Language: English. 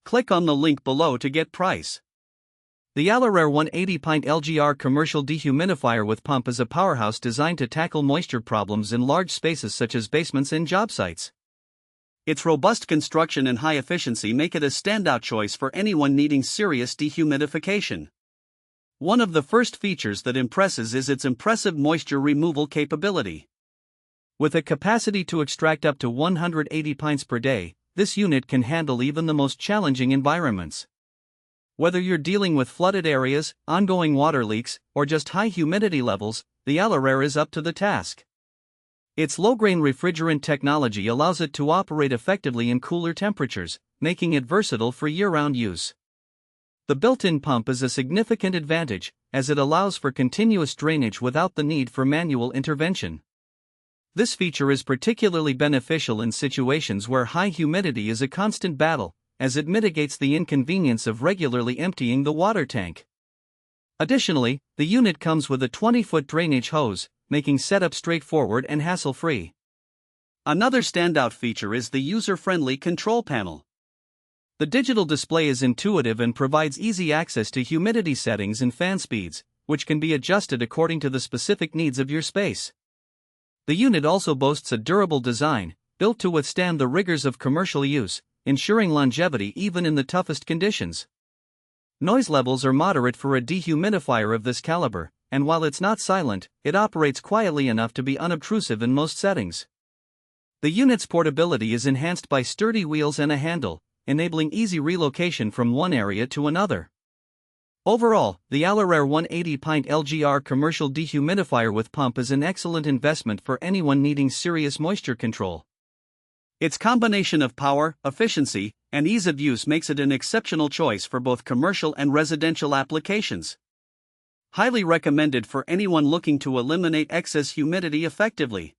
Click on the link below to get price. The Alorair 180 Pint LGR Commercial Dehumidifier with Pump is a powerhouse designed to tackle moisture problems in large spaces such as basements and job sites. Its robust construction and high efficiency make it a standout choice for anyone needing serious dehumidification. One of the first features that impresses is its impressive moisture removal capability. With a capacity to extract up to 180 pints per day, this unit can handle even the most challenging environments. Whether you're dealing with flooded areas, ongoing water leaks, or just high humidity levels, the Alorair is up to the task. Its low-grain refrigerant technology allows it to operate effectively in cooler temperatures, making it versatile for year-round use. The built-in pump is a significant advantage, as it allows for continuous drainage without the need for manual intervention. This feature is particularly beneficial in situations where high humidity is a constant battle, as it mitigates the inconvenience of regularly emptying the water tank. Additionally, the unit comes with a 20-foot drainage hose, making setup straightforward and hassle-free. Another standout feature is the user-friendly control panel. The digital display is intuitive and provides easy access to humidity settings and fan speeds, which can be adjusted according to the specific needs of your space. The unit also boasts a durable design, built to withstand the rigors of commercial use, ensuring longevity even in the toughest conditions. Noise levels are moderate for a dehumidifier of this caliber, and while it's not silent, it operates quietly enough to be unobtrusive in most settings. The unit's portability is enhanced by sturdy wheels and a handle, enabling easy relocation from one area to another. Overall, the Alorair 180 Pint LGR Commercial Dehumidifier with Pump is an excellent investment for anyone needing serious moisture control. Its combination of power, efficiency, and ease of use makes it an exceptional choice for both commercial and residential applications. Highly recommended for anyone looking to eliminate excess humidity effectively.